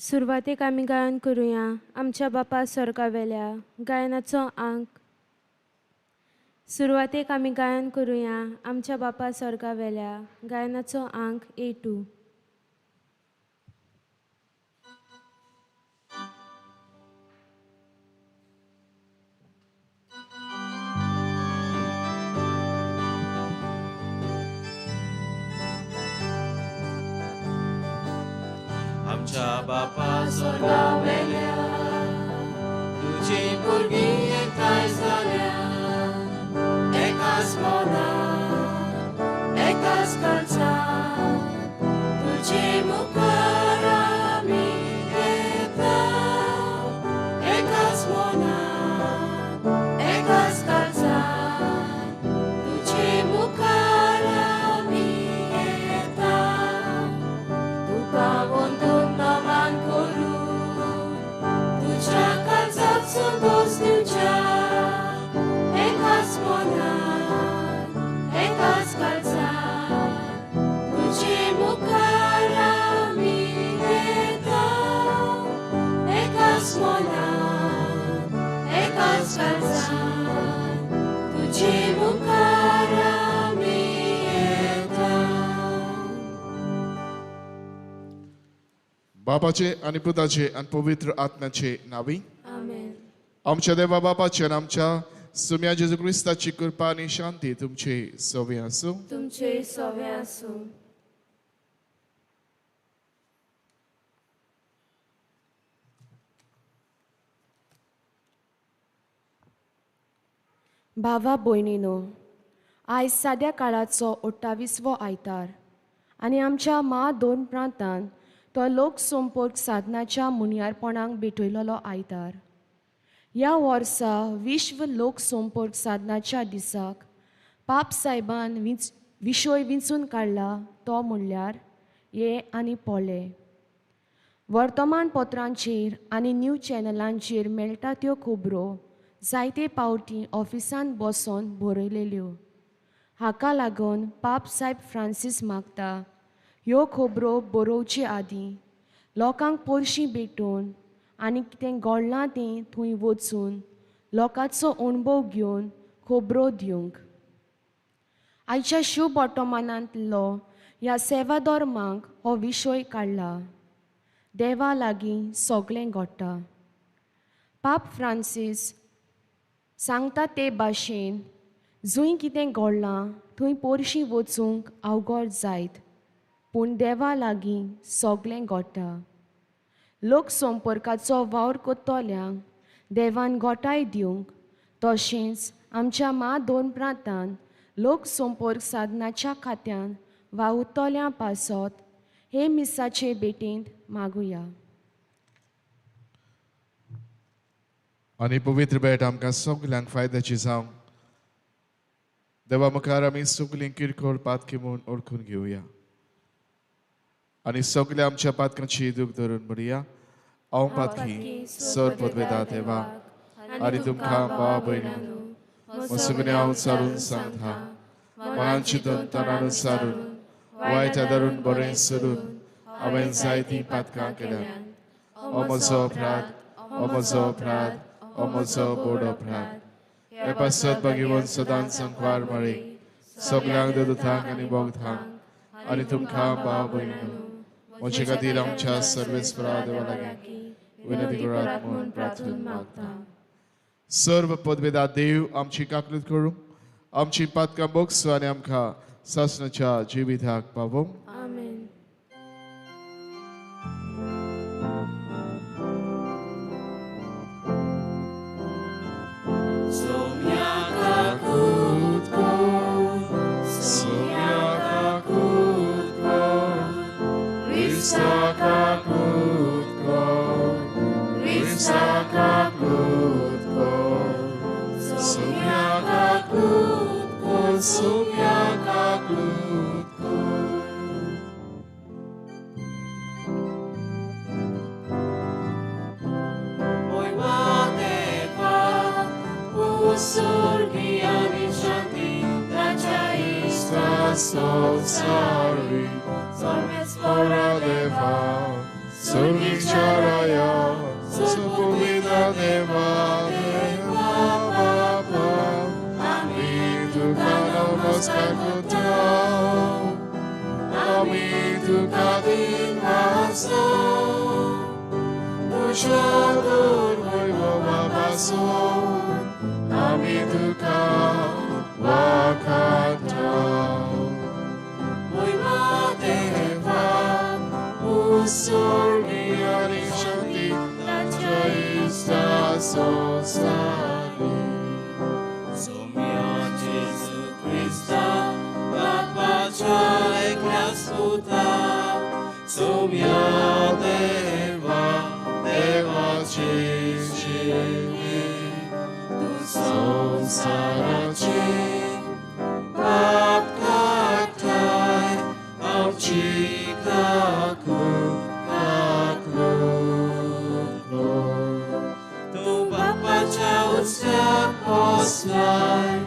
सुरवातेक आमी गायन करुया आमच्या बापा स्वर्गावेल्या गायनाचो अंक. सुरवातेक आमी गायन करुया आमच्या बापा स्वर्गावेल्या गायनाचो अंक A2. आमच्या बापा स्वर्गावेल्या तुझी भुरगीं एकठांय जाल्या एकाच मोलान एकाच खर्चान तुझे मुखार आमी येता एकाच मोलान एकाच खर्चान तुझे मुखार आमी येता तुका वंदन नमन करून तुझ्या काळजाचो दोस दिवच्या एकाच मोलान एकाच खर्चान तुझे मुखार आमी येता एकाच मोलान एकाच खर्चान तुझे मुखार आमी येता. बापाचे आणि पुताचे आणि पवित्र आत्म्याचे नावी. आमेन. आमच्या देवा बापाचे आणि आमच्या सुम्या जेजू क्रिस्ताची कृपा आणि शांती तुमचे सोबे असो. तुमचे सोवे आसूं. भावा भयणीनो, आयज साद्या काळाचो 28वो आयतार आनी आमच्या दोन प्रांतांत तो लोक संपर्क साधनाच्या मुनियारपणाक भेटयलोलो आयतार. ह्या वर्सा विश्व लोक संपर्क साधनाच्या दिसाक पाप सायबान विशय विंचून काडला तो म्हणल्यार हे आनी पोळे. वर्तमानपत्रांचेर आनी न्यूज चॅनलांचेर मेळटा त्यो खबरो जायते पावटी ऑफिसांत बसोन बरयलेल्यो. हाका लागून पाप सायब फ्रांसीस मागता ह्यो खबरो बरोवचे आदीं लोकांक पोरशीं भेटून आनी कितें घडलां तें थंय वचून लोकांचो अणभव घेवन खबरो दिवंक. आयच्या शुभ वर्तमानांतलो ह्या सेवा धर्मांक हो विशय काडला. देवा लागीं सगळें घडटा. पाप फ्रांसीस सांगता ते भाशेन जंय कितें घडलां थंय पोरशीं वचूंक अवघड जायत, पूण देवा लागीं सगळें घडटा. लोक संपर्काचो वावर करतल्यांक देवान घोटाय दिवंक, तशेंच आमच्या दोन प्रांतांत लोक संपर्क साधनाच्या खात्यान वावुरतल्या पासत हे मिसाचे भेटेंत मागुया. आणि पवित्र भेट आमकां सगल्यांक फायद्याची जावं. देवा मुखार आमी सगलीं किरकोळ पातकी म्हूण ओळखून घेवया आणि सगल्या आमच्या पातकांची दूख धरून म्हणया. हांव पातकी सर पदवेदा देवा आनी तुमकां भावा भयणीनो सगळें हांव चालून सांगता. मनान चिंतून तनान सारून वायट आदारून बरें सरून हांवें जायतीं पातकां केल्यात. हो म्हजो अपराध, हो म्हजो अपराध, हो म्हजो बोड अपराध. हे पासत भगिवन सदांच संकवार माळी सगल्यांक देदूतांक आनी बोगतांक आनी तुमकां भाव भयणीनो म्हजे खातीर आमच्या सर्वेस्परा देवा लागीं विनंती करात म्हूण प्रार्थना मागता. सर्व पदवेदा देव आमची काकलूत करूं, आमची पातकां बोगसो आनी आमकां सासणाच्या जिविताक पावूं. आमेन. So sorry, sorry for all the vow. सोर्गीच्या राया सुपुविदा देवा देवा बापा आमी तुका नमस्कार करता आमी तुका दिनवासो तुझ्या दुर्वैभवापासून आमी तुका वाखाता महिमा देवा सोर्गी आणि शक्ती ताच्या इष्टाचो सारी Sumia Jesu Christa, Bapacia ekra suta, Sumia Deva देवाची शिणी तू संसाराची पाप काटाय आमची काकू Tu Bapacia uczniach poznaj,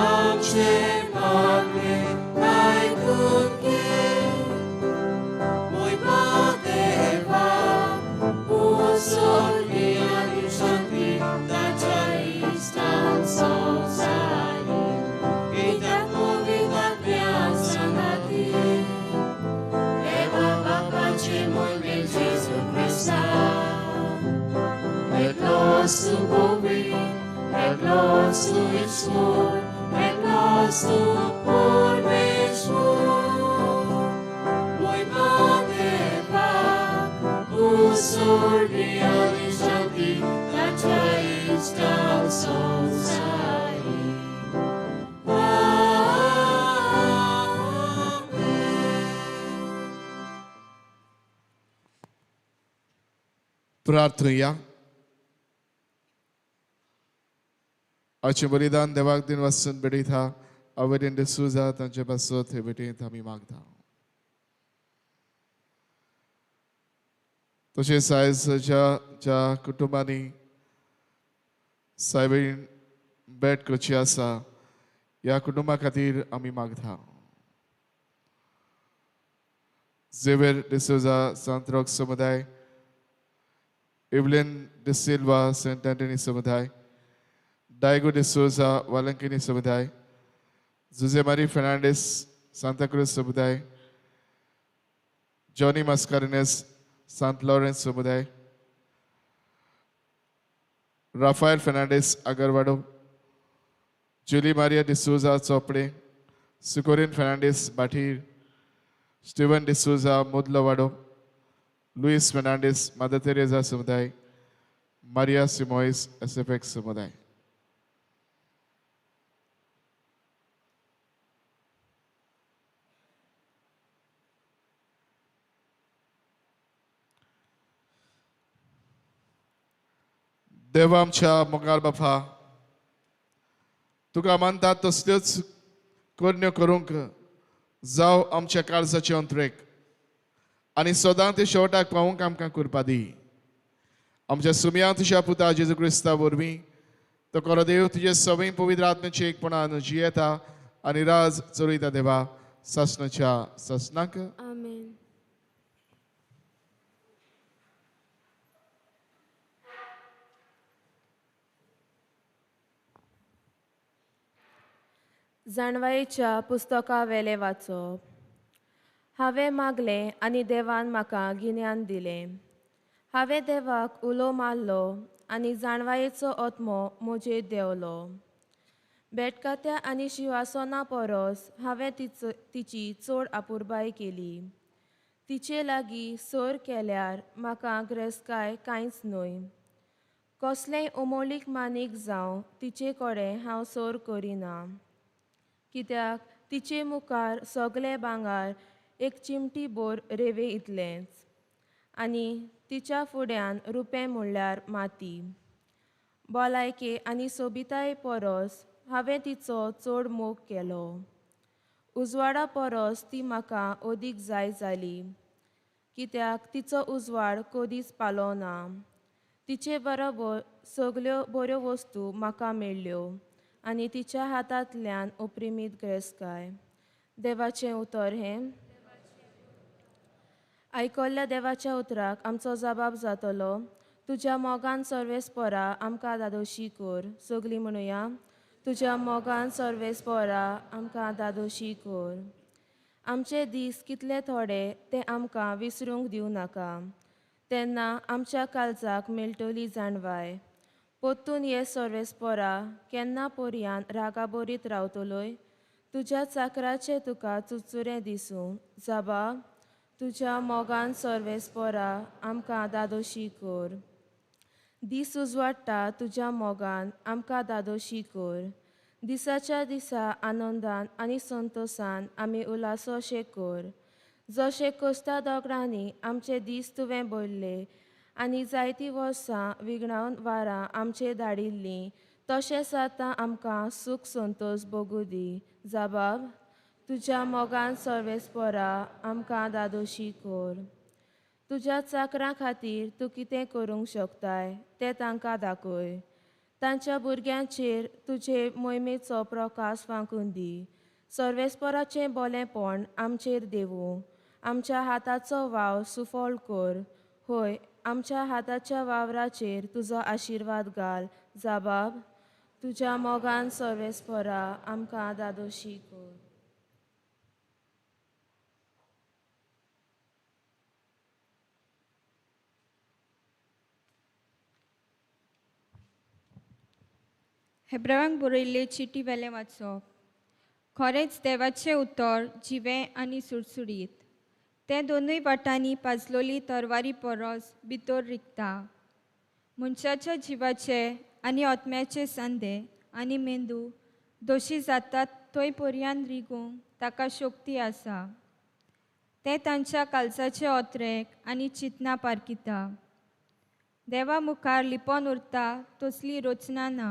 amcie magnie najkrótkie. Mój Madeva, uzorni ani szanti, dacia istan sosani. I tak mówi tak miasta na ty. Ewa Bapaci mój mieć Jezu Chrysta. Ek los tu bovi, ek los tu itzmur, Ek los tu porvešmur, mój Madeva, uzorni ani szanti, dacia istan sosani. प्रार्थना आजचे बलिदान देवाक दिन वचून बेडिता आवडीन डिसूजा तांचे पासत हे बेटींत आमी मागता तशेंच आयज ज्या कुटुंबांनी सायबीण भेट करची आसा ह्या कुटुंबा खातीर आमी मागता झेवियर डिसूजा सांत रॉक समुदाय Evelyn de Silva, St. Anthony Samudai, Daigo de Souza, Walankini Samudai, Jose Marie Fernandes, Santa Cruz Samudai, Johnny Mascarenes, St. Lawrence Samudai, Rafael Fernandes Agarwado, Julie Maria de Souza Chopre, Sucorin Fernandes Batir, Stephen de Souza Mudlavado, Luis Fernandes, Mother Teresa Samudai, Maria Simois, SFX Samudai. देवा आमच्या मोगाळ बापा तुका मानतात तसल्योच करण्यो करूंक जावं आमच्या काळजाचे अंतरेक आनी सदां ते शेवटाक पावूंक आमकां करपा दी आमच्या सुमया तुज्या पुता जेजू क्रिस्ता वरवीं तो खरो देव तुजे सवय पवित्र आत्म्याचे एकपणान जियेता आनी राज चलयता देवा ससनाच्या ससनाक आमेन. जाणवायेच्या पुस्तका वेले वाचप. हांवें मागलें आनी देवान म्हाका गिन्यान दिलें. हांवें देवाक उलो मारलो आनी जाणवायेचो आत्मो म्हजेर देंवलो. बेटकात्या आनी शिवासोना परस हांवें तिची चड आपुरबाय केली. तिचे लागीं सर केल्यार म्हाका ग्रेसकाय कांयच न्हय. कसलेंय उमोलीक मानीक जावं तिचे कडेन हांव सर करिना. कित्याक तिचे मुखार सगलें भांगार एक चिमटी बोर रेवे इतलेंच आनी तिच्या फुड्यान रुपें म्हणल्यार माती. भलायके आनी सोबिताये परस हांवें तिचो चड मोग केलो. उजवाडा परस ती म्हाका अदीक जाय जाली कित्याक तिचो उजवाड कदीच पालो ना. तिचे बरोबर सगल्यो बऱ्यो वस्तू म्हाका मेळ्ळ्यो आनी तिच्या हातांतल्यान ओप्रिमीत ग्रेसकाय. देवाचें उतर हें. आयकल्ल्या देवाच्या उतराक आमचो जबाब जातलो. तुज्या मोगान सर्वेस्परा आमकां दादोशी कर. सगलीं म्हणुया. तुज्या मोगान सर्वेस्परा आमकां दादोशी कर. आमचे दीस कितले थोडे ते आमकां विसरूंक दिवं नाका. तेन्ना आमच्या काळजाक मेळटली जाणवाय. पोत्तून ये सर्वेस्परा केन्ना पर्यान रागाबोरीत रावतलोय. तुज्या चाकराचे तुका चुचुरें दिसूं. जबाब तुज्या मोगान सर्वेस्परा आमकां दादोशी कर. दीस उजवाडटा तुज्या मोगान आमकां दादोशी कर. दिसाच्या दिसा आनंदान आनी संतोशान आमी उलासोशे कर. जशे कोस्ता दोगडांनी आमचे दीस तुवें भरले आनी जायतीं वर्सां विगडावन वारां आमचेर धाडिल्लीं, तशेंच आतां आमकां सूख संतोश भोगूं दी. जबाब तुज्या मोगान सर्वेस्परा आमकां दादोशी कर. तुज्या चाकरां खातीर तूं कितें करूंक शकताय तें तांकां दाखय. तांच्या भुरग्यांचेर तुजे मोहिमेचो प्रकाश फांकून दी. सर्वेस्पराचें बोलेंपण आमचेर देवूं. आमच्या हाताचो वाव सुफोळ कर. होय, आमच्या हाताच्या वावराचेर तुजो आशिर्वाद घाल. जबाब तुज्या मोगान सर्वेस्परा आमकां दादोशी कर. हेब्रेवांक बरयल्ले चिटी वेलें वाचप. खरेंच देवाचें उतर जिवें आनी सुडसुडीत. तें दोनूय वाटांनी पाजलोली तरवारी परस भितर रिगता. मनशाच्या जिवाचे आनी आत्म्याचे सांदे आनी मेंदू दोशी जातात थंय पर्यान रिगूंक ताका शक्ती आसा. तें तांच्या काळजाचे ओत्रेक आनी चिंतना पारकिता. देवा मुखार लिपोन उरता तसली रचना ना.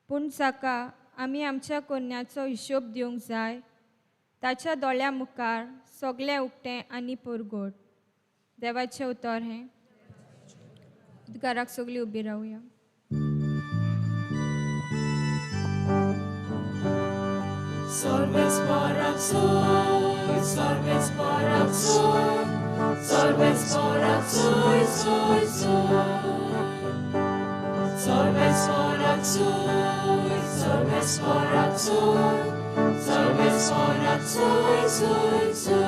पूण जाका आमी आमच्या कोन्याचो हिशोब दिवंक जाय, ताच्या दोळ्या मुखार सगळें उक्तें आनी परगट. देवाचें उतर हें. उद्गाराक सगळीं उबी रावया. सर्वेस्पराक सोय, सर्वेस्पराक सोय, सर्वेस्पराक सोय, सोय, सोय. सर्वेस्पराक सोय, सर्वेस्पराक सोय, सर्वेस्पराक सोय, सोय, सोय.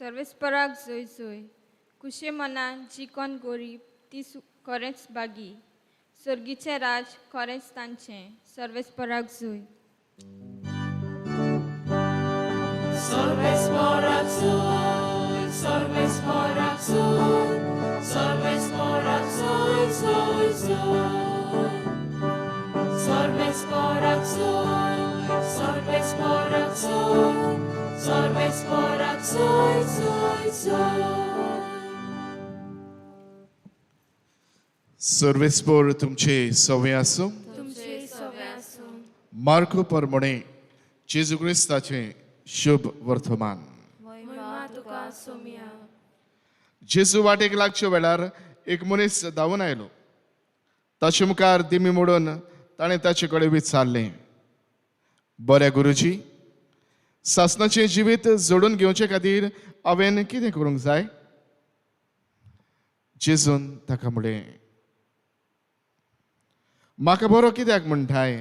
सर्वेस्पराक जय जय. कुशे मनान जी कोण गरीब ती खरेंच बागी. सर्गीचें राज खरेंच तांचें. सर्वेस्पराक जय. सर्वेस्पराक सोय, सर्वेस्पराक सोय, सर्वेस्पराक सोय, सोय, सोय. सर्वेस्पराक सोय, सर्वेस्पराक सोय, सर्वेस्पराक सोय, सोय, सोय. सर्वेस्पोर तुमचे सवे आसूं. तुमचे सवे आसूं. मार्को परमणे जेजू क्रिस्ताचें शुभ वर्तमान. महिमा तुका सोम्या. जेजू वाटेक लागचे वेळार एक मनीस धांवन आयलो. ताचे मुखार दिमी मोडून ताणें ताचे कडेन विचारलें, बरे गुरुजी, सासणाचें जिवीत जोडून घेवचे खातीर हांवें कितें करूंक जाय? जेजून ताका म्हणलें, म्हाका बरो कित्याक म्हणटाय?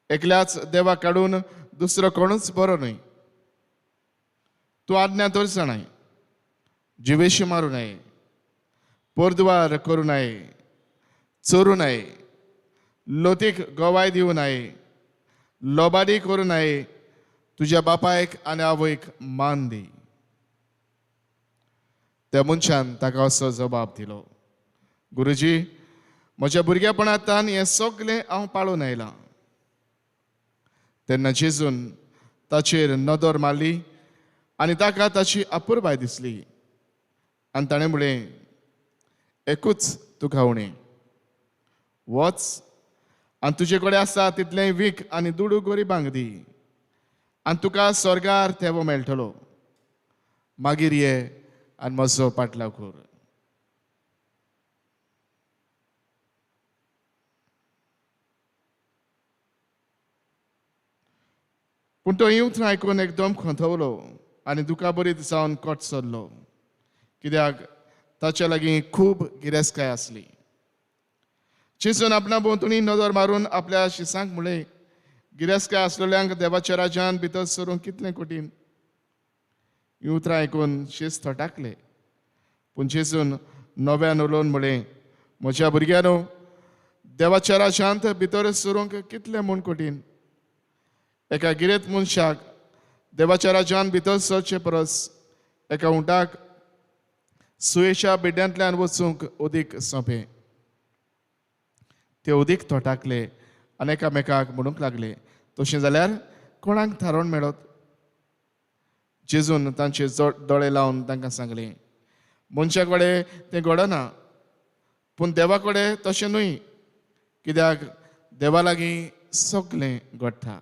एकल्याच देवा काडून दुसरो कोणूच बरो न्हय. तूं आज्ञा तर जाणाय, जिवेशी मारूं न्हय, पोरदुवार करूं न्हय, चोरूं न्हय, लोतीक गोवाय दिवं न्हय, लोबाडी करूं न्हय, तुज्या बापायक आनी आवयक मान दी. त्या मनशान ताका असो जबाब दिलो, गुरुजी, म्हज्या भुरगेपणांतल्यान हें सगळें हांव पाळून आयलां. तेन्ना जेजून ताचेर नदर मारली आनी ताका ताची अपुरबाय दिसली. आनी ताणें म्हणलें, एकूच तुका उणें. वच आनी तुजे कडेन आसा तितलें वीक आनी दुडू गरिबांक दी, आनी तुका स्वर्गार तेवो मेळटलो. मागीर ये आनी म्हजो पाटलाव कर. पूण तो येवथून आयकून एकदम खोंतवलो आनी दुखाबरीत जावन कोट सोदलो, कित्याक ताच्या लागीं खूब गिरेस्तकाय आसली. जेजून आपणा भोंवतणी नजर मारून आपल्या शिसांक म्हळें, गिरेस्तकाय आसलेल्यांक देवाच्या राज्यान भितर सरूंक कितलें कठीण. ही उतरां आयकून शीस थोटाकले. पूण जेजून नव्यान उलोवन म्हळें, म्हज्या भुरग्यांनो, देवाच्या राज्यांत भितर सरूंक कितलें म्हूण कठीण. एका गिरेत मनशाक देवाच्या राज्यान भितर सरचे परस एका उंटाक सुयेच्या बिड्ड्यांतल्यान वचूंक उदीक सोंपें. ते उदीक थोटाकले आनी एकामेकाक म्हणूंक लागले, तशें जाल्यार कोणाक थारोवन मेळत. जेजून तांचे दोळे लावन तांकां सांगलें, मनशा कडेन तें घडना, पूण देवा कडेन तशें न्हय, कित्याक देवा लागीं सगलें घडटा.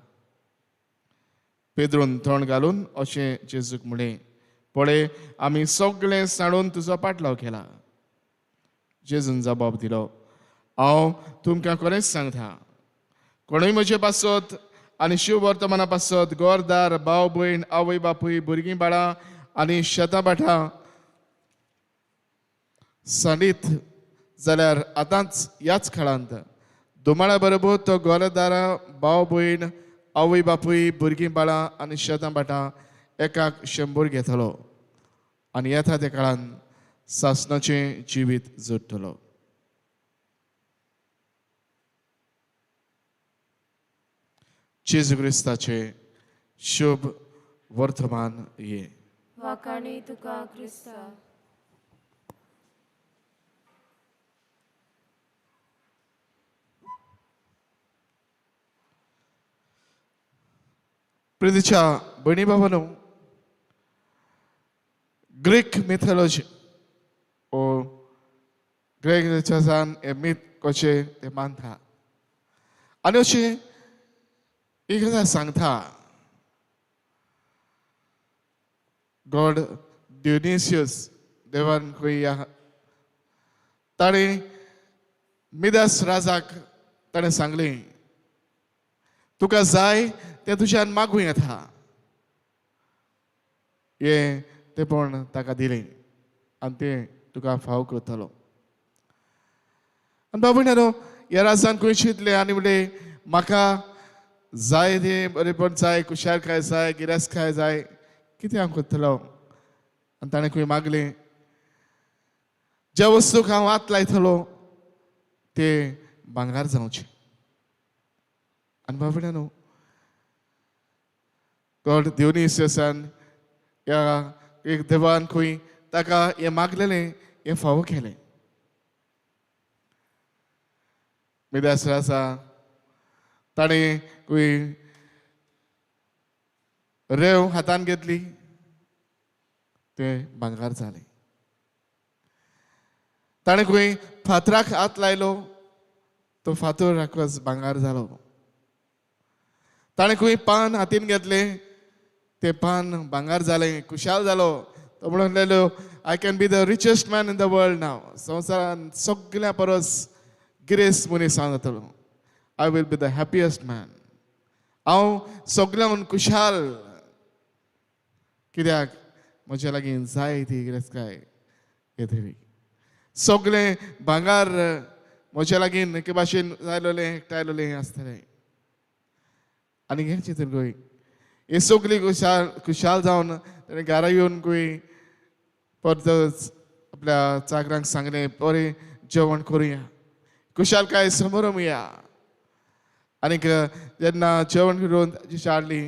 पेद्रून तोंड घालून अशें जेजूक म्हळें, पळय, आमी सगळें सांडून तुजो पाटलाव केला. जेजून जबाब दिलो, हांव तुमकां खरेंच सांगता, कोणूय म्हजे पासत आनी शिव वर्तमाना पासत गोरदार, भाव भयण, आवय बापूय, भुरगीं बाळां आनी शेतां भाटां सांडीत जाल्यार आतांच ह्याच काळांत दुमाळ्या बरोबर तो गोरदारा, भाव भयण, आवय बापूय, भुरगीं बाळां आनी शेतां भाटां एकाक 100 घेतलो आनी येता त्या काळान सासणाचें जिवीत जोडटलो. जेजू क्रिस्ताचे शुभ वर्तमान ये. वाकाणी तुका क्रिस्ता. प्रितीच्या भयणी भावांनो, ग्रीक मिथॉलॉजी ओ ग्रेक रिचर्सान हे मीथ कशें ते मानता आनी अशें एक गजाल सांगता. गॉड डियोनिसियस देवान खंय या ताणें मिदास राजाक ताणें सांगलें, तुका जाय तें तुज्यान मागूं येता. हें तें पण ताका दिलें आनी तें तुका फाव करतलो. आनी बाबूण्यानो, ह्या राजान खंय चिंतलें आनी म्हणलें, म्हाका जाय तें बरेंपण जाय, कुशालकाय जाय, गिरेस्तकाय जाय, कितें हांव करतलो. आनी ताणें खंय मागलें, ज्या वस्तूक हांव हात लायतलो तें भांगार जावचें. आनी बाबूण्यानो, गॉड डियोनिसियसान ह्या एक देवान खंय ताका हें मागलेलें हें फावो केलें. मिदास राजा ताणें खंय रेंव हातान घेतली, तें भांगार जालें. ताणें खंय फातराक हात लायलो, तो फातर राखस भांगार जालो. ताणें खंय पान हातीन घेतलें, तें पान भांगार जालें, खुशाल जालो. तो म्हणून लागलो, I can be the richest man in the world नाव. संवसारान सगळ्या परस गिरेस्त मनीस हांव जातलो. I will be the happiest man. हांव सगळ्यांक खुशाल, कित्याक म्हज्या लागीं जाय ती गिरेस्तकाय येतली. सगळें भांगार म्हज्या लागीं एके भाशेन जायलोलें एकठांयलोलें आसतलें. आनी हें चिंतून खंय हे सगळीं खुशाल जावन ताणें घरा येवन खंय परतच आपल्या चाकरांक सांगलें, बरें जेवण करुया, खुशालकाय समारंभया. आनीक जेन्ना जेवण करून ताची हाडली,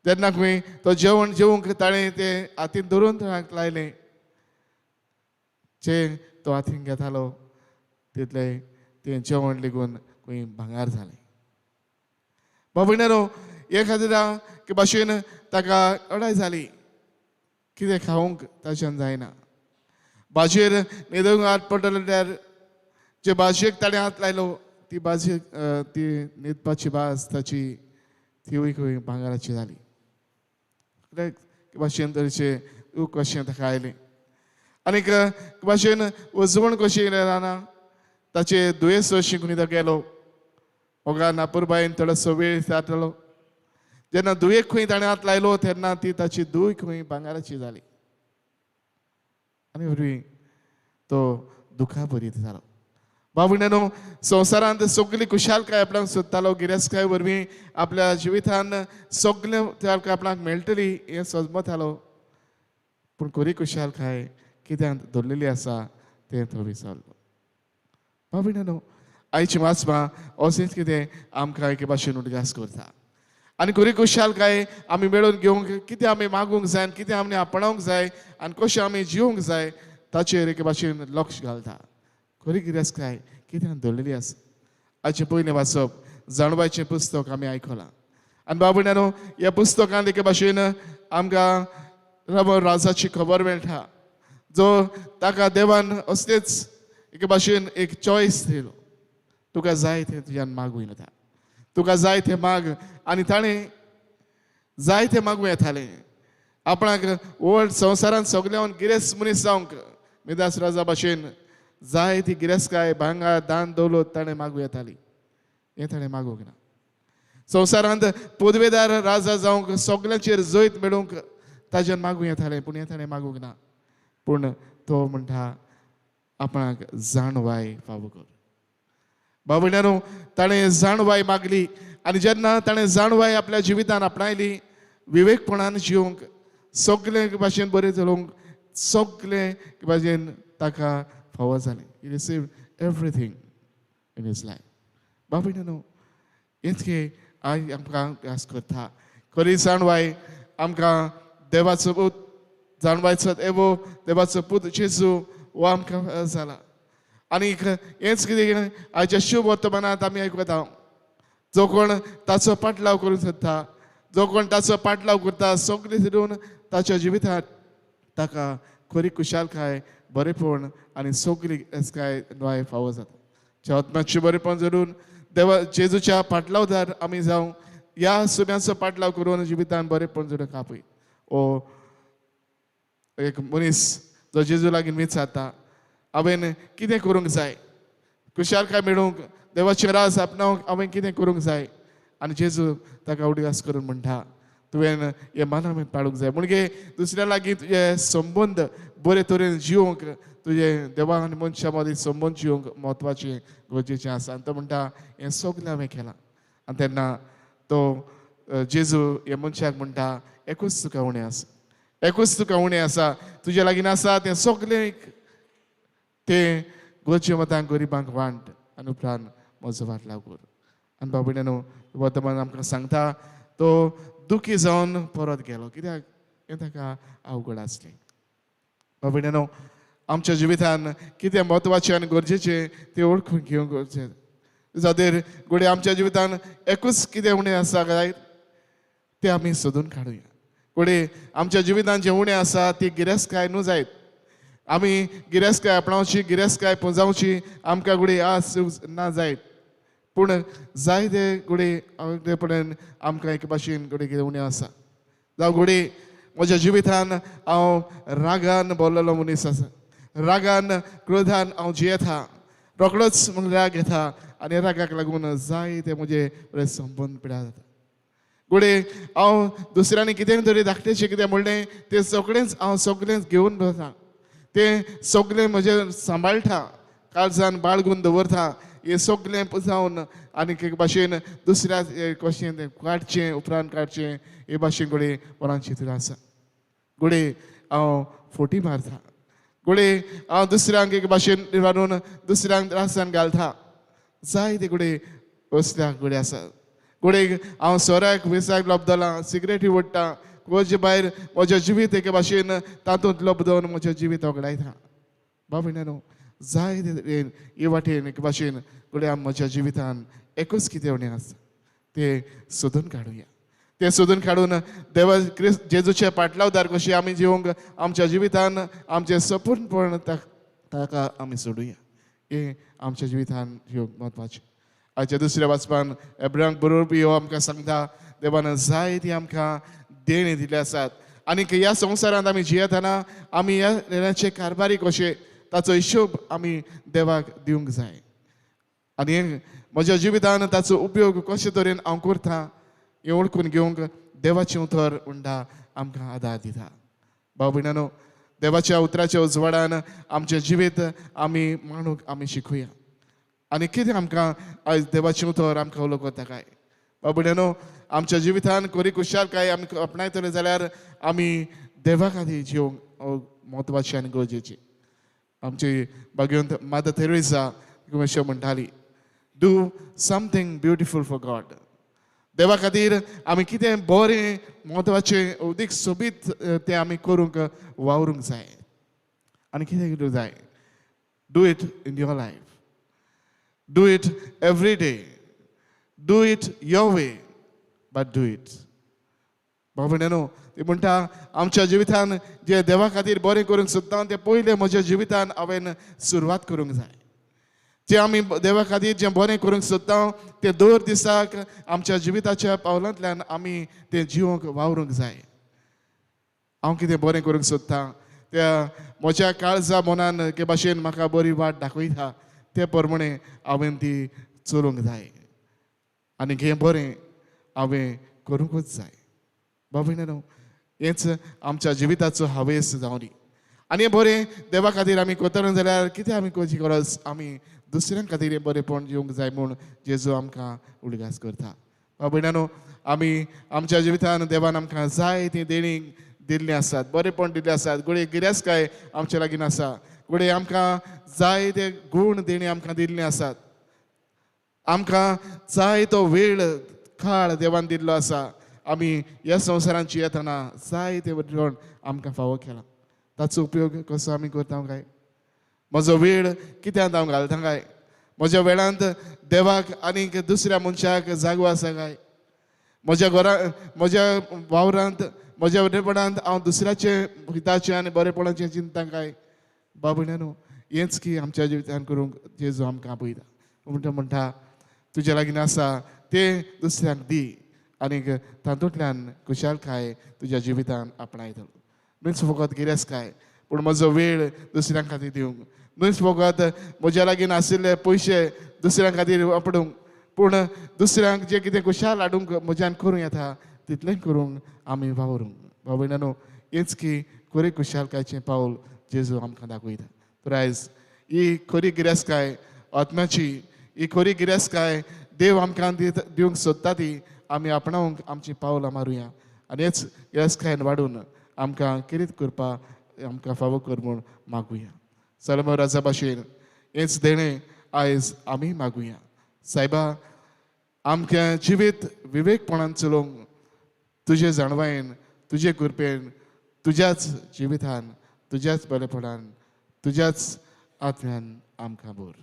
तेन्ना खंय तो जेवण जेवूंक ताणें तें हातीन धरून ताका लायलें. जें तो हातीन घेतालो तितलें तें जेवण लेगून खंय भांगार जालें. बाबूण्यानो, हे खातीर के भाशेन ताका अडाय जाली, कितें खावंक ताच्यान जायना. भाजयेर न्हिदूंक हात पडटलो जाल्यार जे भाजयेक ताणें हात लायलो, ती भाजी ती न्हिदपाची भास ताची तिवूय खंय भांगाराची जाली. भाशेन तरेचे दूख कशें ताका आयलें. आनीक भाशेन वजवण कशी रावना, ताचे दुयेंस अशी कोणी तो गेलो. ओगा नापूरबायेन थोडोसो वेळ साठलो. जेन्ना दुयेक खंय ताणें हात लायलो तेन्ना ती ताची दूय खंय भांगाराची जाली आनी वरवीं तो दुखा भरीत जालो. बाबूण्यांनो, संवसारांत सगळी खुशालकाय आपणाक सोदतालो, गिरेस्तकाय वरवीं आपल्या जिवितान सगळें आपणाक मेळटली हें समजतालो, पूण खरी खुशालकाय कित्याक दवरलेली आसा तें तो विसरलो. बाबूण्यांनो, आयची वाचपां अशेंच कितें आमकां एके भाशेन उदगास करता आनी खरी खुशालकाय आमी मेळोवन घेवंक कितें आमी मागूंक जाय आनी कितें आमी आपणावंक जाय आनी कशें आमी जिवंक जाय ताचेर एके भाशेन लक्ष घालता. खरी गिरेस्तकाय कित्याक दवरलेली आसा. हाचे पयलें वाचप जाणवायचें पुस्तक आमी आयकलां आनी बाबूण्यांनो, ह्या पुस्तकांत एके भाशेन आमकां राजाची खबर मेळटा, जो ताका देवान असलेच एके भाशेन एक चॉयस दिलो, तुका जाय तें तुज्यान मागूं येता, तुका जाय तें माग. आनी ताणें जाय तें मागूं येतालें. आपणाक वर्ल्ड संवसारांत सगळ्यान गिरेस्त मनीस जावंक मिदास राजा भाशेन जाय ती गिरेस्तकाय भांगर दान दौलत ताणें मागूं येताली, हें ताणें मागूंक ना. संवसारांत पदवेदार राजा जावंक सगळ्यांचेर जैत मेळोवंक ताच्यान मागूं येतालें, पूण हें ताणें मागूंक ना. पूण तो म्हणटा आपणाक जाणवाय फावो कर. बाबूण्यांनो, ताणें जाणवाय मागली आनी जेन्ना ताणें जाणवाय आपल्या जिवितान आपणायली, विवेकपणान जिवंक, सगळे भाशेन बरें चलोवंक, सगळे भाशेन ताका फावो जालें. He received everything in his life. बाबूण्यांनो, इतकें आयज आमकां आस करता. खरी जाणवाय आमकां देवाचो पूत जाणवायचो एवो देवाचो पूत जेजू हो आमकां जाला. आनी हेंच कितें आयच्या शुभ वर्तमानांत आमी आयकता, जो कोण ताचो पाटलाव करूंक सोदता, जो कोण ताचो पाटलाव करता, सगळें धरून ताच्या जिवितांत ताका खरी खुशालकाय, बरेपण आनी सगळी एसकाय न्याय फावो जाता. जे आत्म्याचें बरेपण धरून देवा जेजूच्या पाटलावदार आमी जावं, ह्या सुम्याचो पाटलाव करून जिवितान बरेपण धरून कापय. ओ एक मनीस जो जेजू लागीं विचारता, हांवें कितें करूंक जाय, खुशालकाय मेळोवंक, देवाचें राज आपणावंक हांवें कितें करूंक जाय. आनी जेजू ताका उडगास करून म्हणटा, तुवें हे मानामें पाळूंक जाय. म्हणजे दुसऱ्या लागीं तुजे संबंद बरे तरेन जिवंक, तुजे देवा आनी मनशा मदीं संबंद जिवंक म्हत्वाचें गरजेचें आसा. आनी तो म्हणटा हें सगळें हांवें केलां. आनी तेन्ना तो जेजू हे मनशाक म्हणटा, एकूच तुका उणें आसा, एकूच तुका उणें आसा, तुजे लागीं आसा तें सगळें तें गरजे मतान गरिबांक वांट आनी उपरांत म्हजो वाटलाव कर. आनी बाबूण्यांनो, वर्तमान आमकां सांगता तो दुखी जावन परत गेलो, कित्याक हें ताका अवघड आसलें. बाबूण्यांनो, आमच्या जिवितान कितें म्हत्वाचें आनी गरजेचें तें ओळखून घेवंक गरजेचें. जाल्यार घोडे आमच्या जिवितान एकूच कितें उणें आसा काय तें आमी सोदून काडुया. घोडे आमच्या जिवितान जें उणें आसा ती गिरेस्तकाय न्हू जायत. आमी गिरेस्तकाय आपणावची, गिरेस्तकाय पुंजावची आमकां घोडे आस ना जायत. पूण जायते घोडे पडेन आमकां एक भाशेन घोडे कितें उणें आसा. जावं घोडे म्हज्या जिवितान हांव रागान भरलेलो मनीस आसा, रागान क्रोधान हांव जियेता, रोखडोच राग येता आनी रागाक लागून जायते म्हजे संबंद पिड्यार जाता. घोडे हांव दुसऱ्यांनी कितें तरी धाकटेचें कितें म्हणलें तें सगळेंच हांव सगळेंच घेवन भोंवता, तें सगळें म्हजें सांबाळटा, काळजान बाळगून दवरता, हें सगळें पुंजावन आनी एक भाशेन दुसऱ्या कशें तें काडचें उपरांत काडचें हे भाशेन घोडे मनान चिंतून आसा. घोडे हांव फोटी मारता, घोडे हांव दुसऱ्यांक एक भाशेन व्हरून दुसऱ्यांक त्रासान घालता. जायते घोडे असल्याक घोडे आसा. घोडे हांव सोऱ्याक विसाक लोबदलां, सिगरेटी ओडटा, म्हजे भायर म्हजें जिवीत एके भाशेन तातूंत लोबदोवन म्हजें जिवीत वगडायता. बाबूण्यांनो, जायते तरेन हे वाटेन एक भाशेन घोडे आमी म्हज्या जिवितान एकूच कितें उणें आसा तें सोदून काडुया. तें सोदून काडून देवा जेजूचे पाटलावदार कशी आमी जिवंक आमच्या जिवितान आमचें संपूर्णपण ताका आमी सोडुया. हें आमच्या जिवितान जिवंक म्हत्वाचें. आयच्या दुसऱ्या वाचपान एब्रांक बरोवपी हो आमकां सांगता, देवान जायतीं आमकां देणी दिल्ले आसात आनी ह्या संवसारांत आमी जियेतना आमी ह्या देण्याचे कारबारी कशे ताचो हिशोब आमी देवाक दिवंक जाय. आनी म्हज्या जिवितान ताचो उपयोग कशे तरेन हांव करता हें ओळखून घेवंक देवाचें उतर उंडा आमकां आदार दिता. भाव भयणानो, देवाच्या उतराच्या उजवाडान आमचें जिवीत आमी मांडूंक आमी शिकुया. आनी कितें आमकां आयज देवाचें उतर आमकां उलोवता काय. भाव भयणानो, आमच्या जिवितान खरी खुशालकाय आमी आपणायतले जाल्यार आमी देवा खातीर जिवंक म्हत्वाची आनी गरजेची. आमची भगवंत मादर तेरेसा अशें म्हणटाली, do something beautiful for God. देवा खातीर आमी कितें बरें म्हत्वाचें अदीक सोबीत तें आमी करूंक वावरूंक जाय. आनी कितें करूंक जाय? Do it in your life. Do it every day. Do it your way, but do it. भाव भयणानो, ती म्हणटा आमच्या जिवितान जे देवा खातीर बरें करूंक सोदता तें पयलें म्हज्या जिवितान हांवें सुरवात करूंक जाय. जे आमी देवा खातीर जें बरें करूंक सोदता तें दर दिसाक आमच्या जिविताच्या पावलांतल्यान आमी तें जिवंक वावरूंक जाय. हांव कितें बरें करूंक सोदतां त्या म्हज्या काळजा मनान के भाशेन म्हाका बरी वाट दाखयता ते प्रमाणे हांवें ती चलूंक जाय. आनी हें बरें हांवें करूंकूच जाय. भाव भयणानो, हेंच आमच्या जिविताचो हावेस जावनी. आनी हें बरें देवा खातीर आमी करतले जाल्यार कितें आमी करची गरज? आमी दुसऱ्यां खातीर हें बरेंपण जिवंक जाय म्हूण जेजू आमकां उडगास करता. भाव भयणानो, आमी आमच्या जिवितान देवान आमकां जाय ती देणी दिल्लीं आसात, बरेंपण दिल्लें आसात, घडये गिरेस्तकाय आमचे लागीं आसा, घडये आमकां जाय ते गूण देणी आमकां दिल्लीं आसात. आमकां जाय तो वेळ काळ देवान दिल्लो आसा. आमी ह्या संवसारांची येतना जाय ते वटेन आमकां फावो केला. ताचो उपयोग कसो आमी करता काय? म्हजो वेळ कित्याक हांव घालता काय? म्हज्या वेळांत देवाक आनीक दुसऱ्या मनशाक जागो आसा काय? म्हज्या घरांत, म्हज्या वावरांत, म्हज्या वटेपणांत हांव दुसऱ्याचे हिताचें आनी बरेपणाचें चिंता काय? भाव भयणानो, हेंच की आमच्या जिवितान करूंक जेजू आमकां आपयता. म्हणटा तुज्या लागीं आसा तें दुसऱ्यांक दी आनीक तातूंतल्यान खुशालकाय तुज्या जिवितान आपणायतलो. न्हूच फकत गिरेस्तकाय, पूण म्हजो वेळ दुसऱ्यां खातीर दिवंक, न्हूच फकत म्हज्या लागीं आशिल्ले पयशे दुसऱ्यां खातीर वापरूंक, पूण दुसऱ्यांक जें कितें खुशाल हाडूंक म्हज्यान करूं येता तितलें करूंक आमी वावरूंक. भाव भयणानो, हेंच की खरी खुशालकायचें पावल जेजू आमकां दाखयता. तर आयज ही खरी गिरेस्तकाय आत्म्याची, ही खरी गिरेस्तकाय देव आमकां दिवंक सोदता ती आमी आपणावंक आमची पावलां मारुया. आनी हेच गिरेस्तकायेन वाडून आमकां कितें करपाक आमकां फावो कर म्हूण मागुया. सलमो राजा भाशेन हेंच देणें आयज आमी मागुया. सायबा, आमकां जिवीत विवेकपणान चलोवंक तुजे जाणवायेन, तुजे कृपेन, तुज्याच जिवितान, तुज्याच बरेपणान, तुज्याच आत्म्यान आमकां बोर.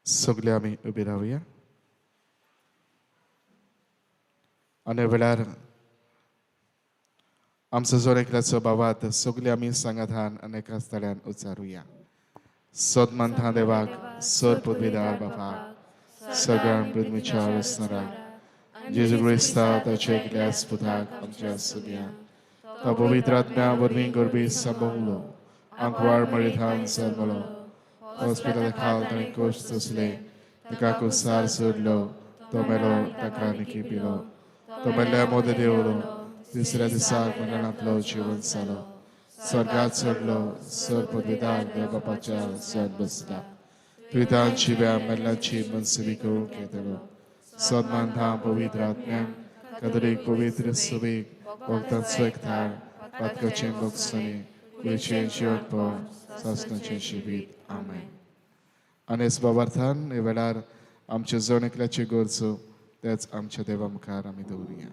सगळे आमी उबे रावया. आनी वेळार आमचो जोर एकल्याचो भावात सगळे आमी सांगातान आनी एका स्थळ्यान उच्चारुया. सदमंथा देवाक, सर पदवीदार बापाक, सगळ्यां पृथ्वीच्या वसणाराक, जेजू क्रिस्ता ताचे एकल्याच पुताक आमच्या सगळ्यांक, तो पवित्र आत्म्या वरवीं गरबी संभोवलो, आंकवार मरिथान जल्मलो, हॉस्पिटल खाल ताणें कश्ट सोंसले, ताका कुसार सोडलो, तो मेलो, ताका निखिपिलो, तो मेल्ल्या मोद देवलो, तिसऱ्या दिसाक मरणांतलो जिवंत जालो, स्वर्गात चडलो, सर पदवीदार देव बापाच्या सत बसला, पितांची व्या मेल्ल्यांची मनसुबी करूंक येतलो, सदमानता पवित्र आत्म्याक, कातोलीक पवित्र सभेक, भक्तांचो एकठाण, पातकाचें भोगसणी, कुळीचें जिवंतपण, सासणाचें जिवीत. आमेन. आनी ह्याच बाबार्थान हे वेळार आमचे जण एकल्याची गरजो तेच आमच्या देवा मुखार आमी दवरुया.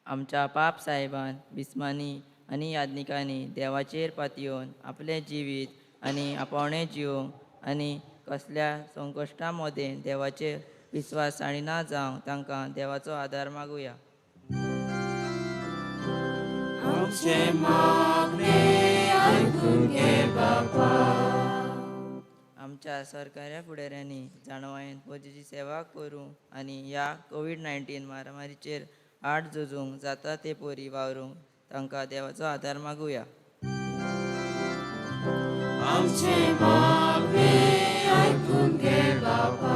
आमच्या पाप साहेबान बिस्मानी आनी याज्ञिकांनी देवाचेर पातयेवन आपलें जिवीत आनी आपोवणें जिवंक आनी कसल्या संकश्टा मदें देवाचे विस्वास ना जावं तांकां देवाचो आदार मागुया. आमचे मागणे आयकून घे बापा. आमच्या सरकाऱ्या फुडाऱ्यांनी जाणवायेन फौजेची सेवा करूंक आनी ह्या कोविड-19 महामारीचेर आड झुजूंक जाता ते परी वावरूंक तांकां देवाचो आदार मागुया. आमचे मागणे आयकून घे बापा.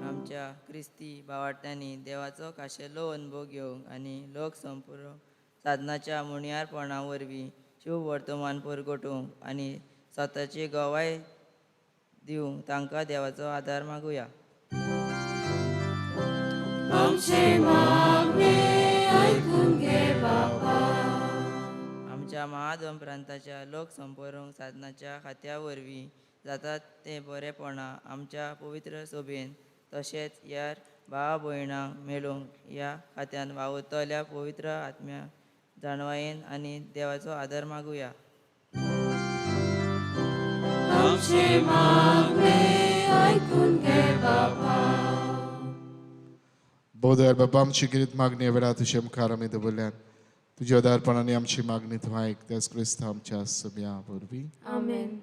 आमच्या क्रिस्ती भावार्थ्यांनी देवाचो खाशेलो अनुभव घेवंक आनी लोक संपर्क साधनाच्या मुणयारपणा वरवीं शुभ वर्तमान परगटूंक आनी स्वताची गवाय दिवंक तांकां देवाचो आदार मागुया. आमचे मागणे आयकून घे बापा. आमच्या महादम प्रांताच्या लोक संपर्क साधनाच्या खात्या वरवीं जातात ते बरेपणा आमच्या पवित्र सभेन तशेंच ह्या भावा भयणांक मेळूंक ह्या खात्यान वावुरतल्या पवित्र आत्म्या जाणवायेन आनी देवाचो आदार मागुया. आमचे मागणे आयकून घे बापा. बोधर बाबा आमची किरीत मागणी वेळा तुझे मुखार आमी दवरल्यान तुझ्या आदारपणाने आमची मागणी तूं आयक. त्याच क्रिस्त आमच्या सभ्या वरवीं आमेन.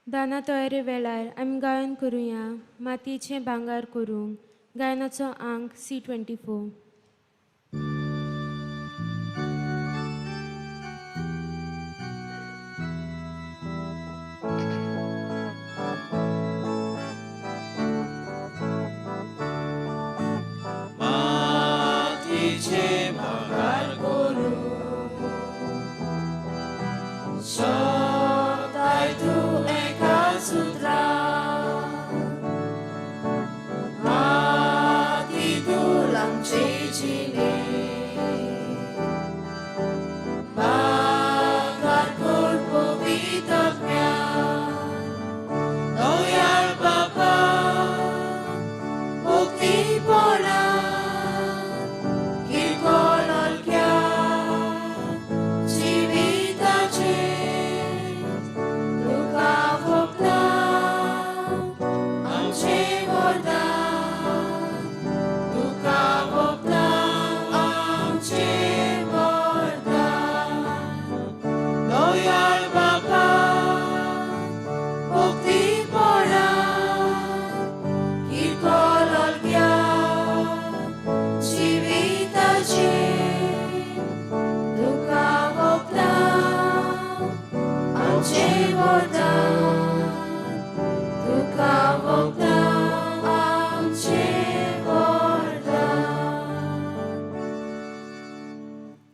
दाना तयारी वेळार आमी गायन करुया मातयेचें भांगार करूंक गायनाचो अंक C24. मातीचे भांगार करू सोदाय तूं एका सुत्रा. मातीतून आमची जिणे भांगार कर पवित्र दयाळ बापा. मुक्तीपणा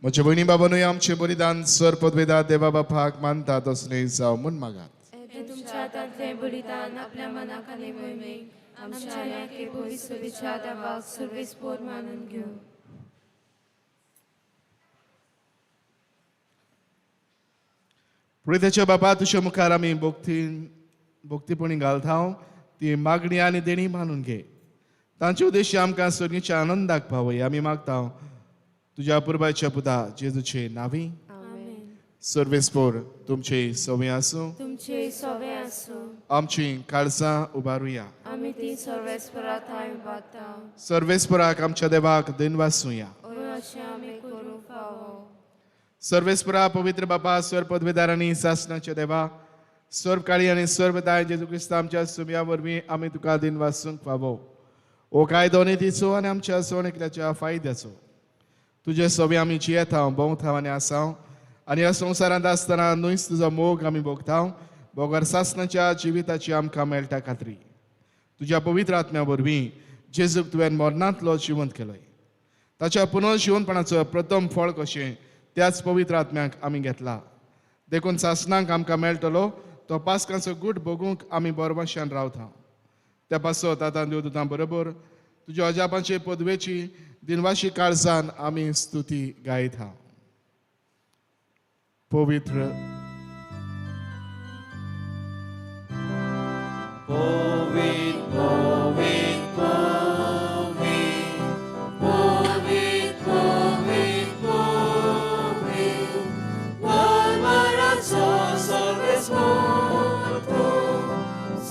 म्हज्या भयणी बाबांनूय आमचें बलिदान सर पदवेदार देवा बापाक मानता तसलें जावं म्हूण मागात. हे तुमच्या हातांतलें बलिदान आपल्या मनाक आनी मोहिमेक आमच्या आनी भविष्यच्या देवाक सर्वेस्पोर मानून घेवं. पुळेताच्या बापा तुझ्या मुखार आमी भोक्तीपणी घालता ती मागणी आनी देणी मानून घे. तांचे उद्देश आमकां स्वर्गीच्या आनंदाक पावय आमी मागता तुझ्या पुरबाच्या पुता जेजूचे नावी. सर्वेस्पोर तुमचे सवय आसूं तुमचे सवे आसूं. आमची काळजां उबारुया. आमी ती सर्वेस्परात थंय बागता. सर्वेस्पराक आमच्या देवाक दिनवासूया. अशें आमी करूंक फावो. सर्वेस्परा पवित्र बापा स्वर पदवेदार आनी सासणाचे देवा सर्व काळी आनी सर्व दाय जेजू क्रिस्त आमच्या सुमया वरवीं आमी तुका दिनवासूंक फावो. ओ कायदो नितीचो आनी आमच्या सोणेकल्याच्या फायद्याचो तुजे सवे आमी जियेता भोंवता आनी आसांव आनी ह्या संवसारांत आसतना नुयस तुजो मोग आमी भोगता. बोगर सासणाच्या जिविताची आमकां मेळटा खात्री. तुज्या पवित्र आत्म्या वरवीं जेजूक तुवें मरणांतलो जिवंत केलोय. ताच्या पुनर्जिवनपणाचो प्रथम फळ कशें त्याच पवित्र आत्म्याक आमी घेतला. देखून सासणांक आमकां मेळटलो तो पास्कांचो गूट भोगूंक आमी बरवशान रावता. त्या पासत आतां देवदूतां बरोबर तुज्या अजापाचे पदवेची दिनवाशी काळजान आमी स्तुती गायता. पवित्र Povit, povit, povit, povit, povit, povit. Dormaraco solves morto,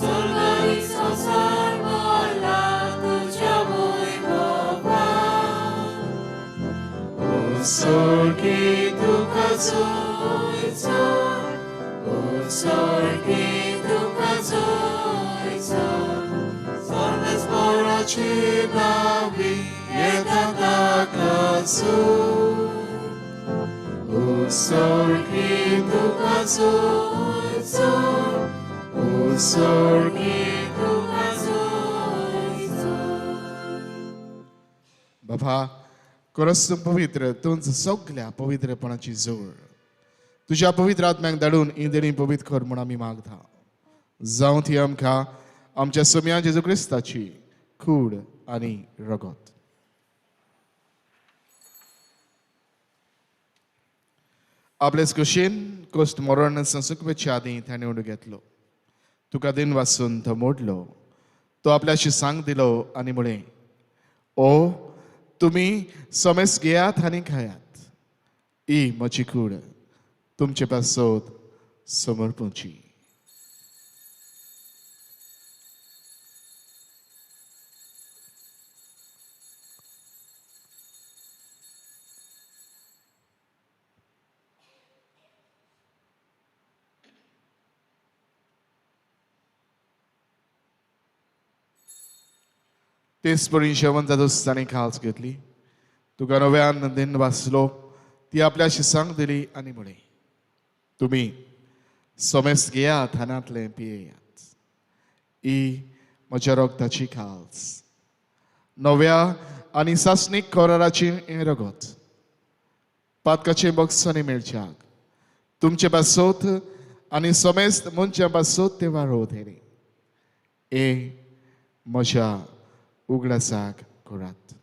solgaris osarmola tuja muy boba. Usorgi dukazoizo, usorgi dukazoizo. Solves moraci bawi, yedadakazu. Usorgi dukazoizo, usorgi dukazoizo. बाबा खरोच तूं पवित्र तूंच सगळ्या पवित्रपणाची जोड तुज्या पवित्र आत्म्याक धाडून ही देणी पवित्र कर म्हूण आमी मागता जावं ती आमकां आमच्या सोम्या जेजू क्रिस्ताची कूड आनी रगत आपलेच कुशीन कोस्ट मरण संसुकपेच्या आदी ताणें उडो घेतलो तुका दिन वाचून तो मोडलो तो आपल्याशी सांग दिलो आनी म्हळें ओ तुम्ही समेस घेयात आनी खायात ही म्हजी कूड तुमचे पासत समर्पूची तेच परी जेवण जातूच ताणें खास घेतली तुका नव्यान दिन वाचलो ती आपल्याशी सांग दिली आनी म्हळें तुमी समेस घेयात हानांतलें पियेयात ही म्हज्या रगताची खास नव्या आनी सासणीक कराराची हें रगत पातकाचे बक्षांनी मेळच्याक तुमचे पासत आनी समेस्त मनच्या पासत ते वारोत हेरे हे म्हज्या उगडासाक करात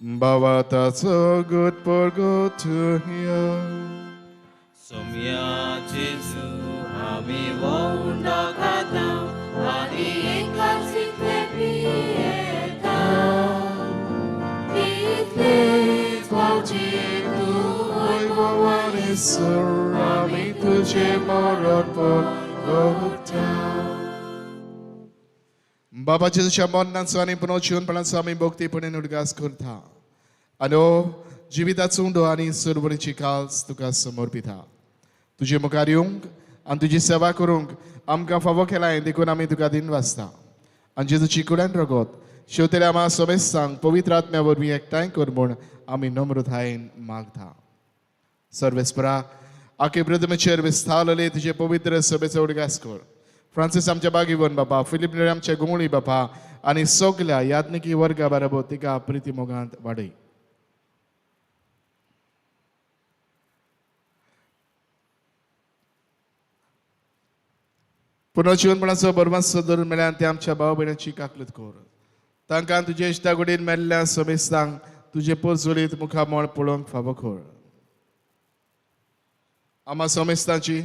Bawa tak so good for good to hear. Somya Jesu ami wonda kata ani engkau siklepieta iklet wajib tu Oi bawani surami tuje morot por gota. Baba Jesuच्या मरणाचो आनी पुनरुज्जीवनपणाचो आमी भक्तीपणान उदगास करता आनो जिविताचो उंडो आनी सरभणीची काल्स तुका समर्पिता तुजे मुखार येवंक आनी तुजी सेवा करूंक आमकां फावो केलाय देखून आमी तुका दिन वाचता आनी जेजूची कुडान रगत शेवतेल्या आमा समेस्तांक पवित्र आत्म्या वरवीं एकठांय कर म्हूण आमी नम्रतायेन मागता सर्वेस्परा आखे प्रथमेचेर विस्तारलेले तुजे पवित्र सभेचो उदगास कर फ्रांसीस आमच्या बागीवन बापा फिलिप नेरे आमच्या गुंगळी बापा आनी सगल्या याज्ञिकी वर्गा बरोबर तिका प्रिती मोगांत वाडय पुनर्जीवनपणाचो बरमाचो धरून मेळ्यान ते आमच्या भाव भयणाची काकलत कर तांकां तुजे इश्टा गुडीन मेल्ल्या समेस्तांक तुजे पोरचोलीत मुखामळ पळोवंक फावो कर आमा समेस्तांची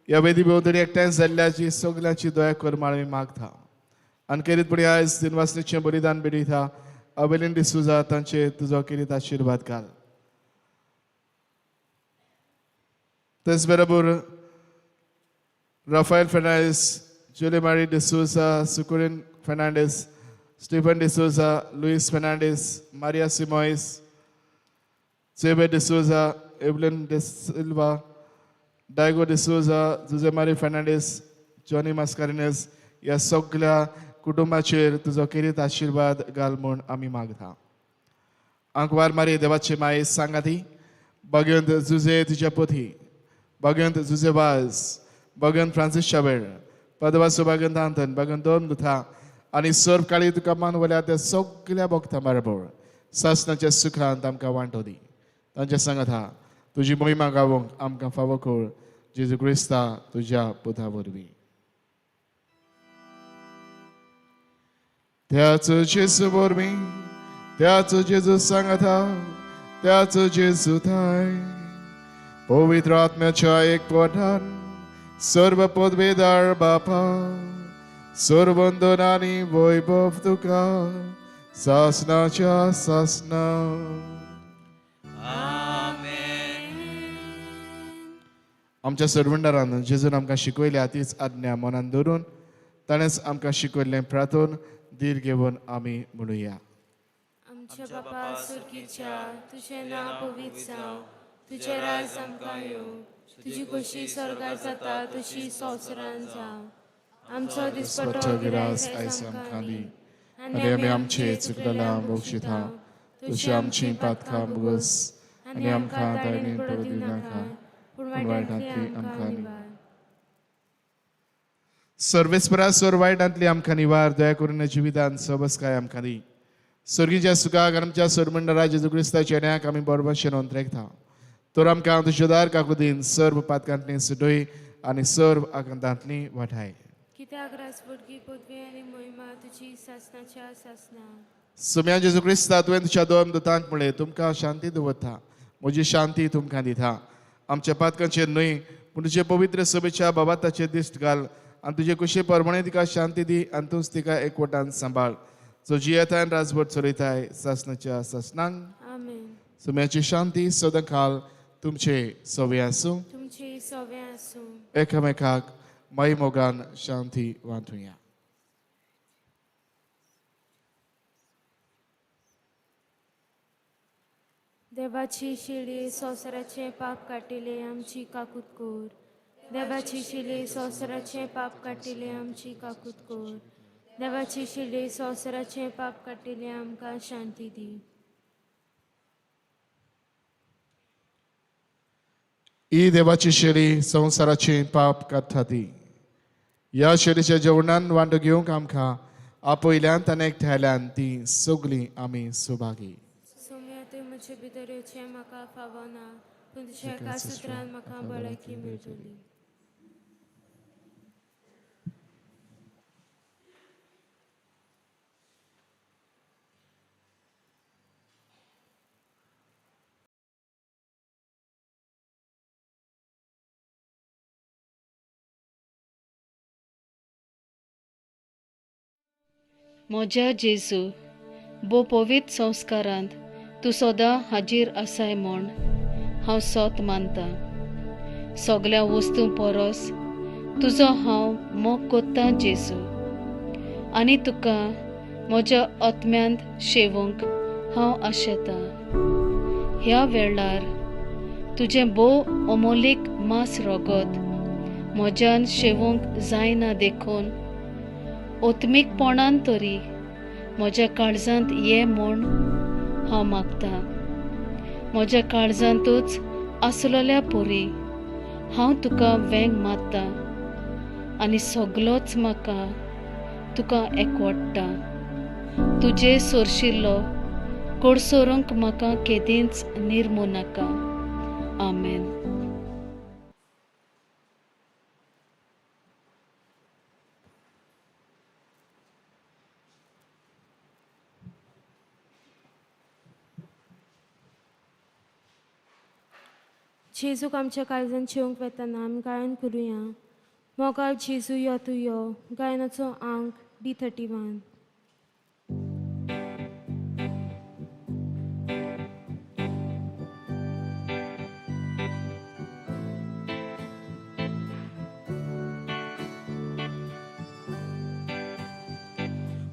ह्या वेदी भोंवतणी एकठांय जाल्ल्याची सगल्यांची दया कर म्हूण आमी मागता आनी करीत पुढे आयज दिनवासनेचें बलिदान बेडिता अबेलिन डिसूजा तांचे तुजो किरीत आशिर्वाद घाल तेच बरोबर Rafael Fernandes, Julie Marie de Souza, Sucurin Fernandes, Stephen de Souza, Luis Fernandes, Maria Simões, Xavier de Souza, Evelyn de Silva, Daigo de Souza, José Maria Fernandes, Johnny Mascarenhas, ह्या सगळ्या कुटुंबाचेर तुजो किरीत आशिर्वाद घाल म्हूण आमी मागता आंकवार मारी देवाचे माये सांगाती भगवंत जुजे तुज्या पोथी भगवंत जुजे वाज भगवंत फ्रांसीस शावेळ पदवासो भगवंत आंतन भगवंत दोन दुथा आनी सर्व काळी तुका मानवल्या त्या सगळ्या भक्तां बरोबर सासणाच्या सुखांत आमकां वांटो दी तांचे सांगात तुजी मोहिमा गावोंक आमकां फावो कर जेजू क्रिस्ता तुझ्या पुता वरवीं. त्याच जेजू वरवीं, त्याच जेजू सांगता, त्याच जेजू थाय, पवित्र आत्म्याच्या एकवटान सर्व पदवेदार बापा, सर्व वंदन आनी वैभव तुका सासनाच्या सासना. आमच्या सर्वंडारान जेजून आमकां शिकयल्या तीच आज्ञा मनान धरून ताणेंच आमकां शिकयल्लें प्रार्थोन धीर घेवन आमी म्हणुया. आमच्या बापा सुर्गीच्या, तुझें नांव पवित्र जावं, तुझें राज आमकां येवं, तुजी कशी स्वर्गार जाता तशी संवसारान जावं. आमचो दिसपटो गिरायस आयज आमकां दी, आनी आमी आमचे चुकलेल्यांक बक्षिता, तशी आमची पातकां मुगस, आनी आमकां दायनीन पडूं नाका, पूण वायटांतली आमकां निवार. सर्वेस्परा सोर वायटांतली आमकां निवार, दया करून जिवितांत सबसकाय आमकां दी. स्वर्गीच्या सुखाक आमच्या सोरमंडळा जेजू क्रिस्ताच्या येण्याक आमी बरो भशेन अंतरेखता. तर आमकां तुज्या दार काकुदीन सर्व पातकांतली सुटय आनी सर्व आकांतांतली वाठाय. कित्याक राजपटगी पदवी आनी महिमा तुजी सासनाच्या सासना. सुम्या जेजू क्रिस्ता तुवें तुज्या दोन दुतांक म्हणलें तुमकां शांती दवरता, म्हजी शांती तुमकां दिता. आमच्या पातकांचेर न्हय पूण तुजे पवित्र सभेच्या बाबाताचेर दिश्ट घाल आनी तुजे कुशे परमणे तिका शांती दी आनी तूंच तिका एकवटान सांबाळ. जो जियेताय आनी राजभर चलयताय सासनाच्या सासनांक. आमेन. सुम्याची शांती सदांकाल तुमचे सवे आसूं. तुमची सवे आसूं. एकामेकाक माई मोगान शांती वांटुया. देवाची शिडी संवसाराचे पाप काटिले आमची काकूत कोर. देवाची शिडी संवसाराचे पाप काटिले आमची काकूत कोर. देवाची शिडी संवसाराचे पाप काटिले आमकां शांती दी. ही देवाची शेळी संवसाराची पाप काडटा ती. ह्या शेळीच्या जेवणान वांटो घेवंक आमकां आपयल्यांत आनी एकठांयल्यान ती सगळीं आमी सुभागी. सोम्या तूं म्हजे भितर येवचें म्हाका फावना, पूण तुज्या एका सुत्रान म्हाका भलायकी मेळटली. म्हज्या जेजू, बो पवित्र संस्कारांत तूं सदां हाजीर आसाय म्हूण हांव सोत मानतां. सगळ्या वस्तू परस तुजो हांव मोग कोत्तां जेजू, आनी तुका म्हज्या आत्म्यांत शेवूंक हांव आशेतां. ह्या वेळार तुजें बो अमोलीक मास रोगत म्हज्यान शेवूंक जायना देखून ओत्मीकपणान तरी म्हज्या काळजांत ये म्हूण हांव मागतां. म्हज्या काळजांतूच आसलोल्या पोरी हांव तुका वेंग मारतां आनी सगलोच म्हाका तुका एकवडटा. तुजे सोरशिल्लो कोडसोरूंक म्हाका केदींच निर्मू नाका. आमेन. जेजूक आमच्या काळजान जेवंक वेताना आमी गायन करुया. मोगाळ जेजू यो तूं यो, गायनाचो अंक D31.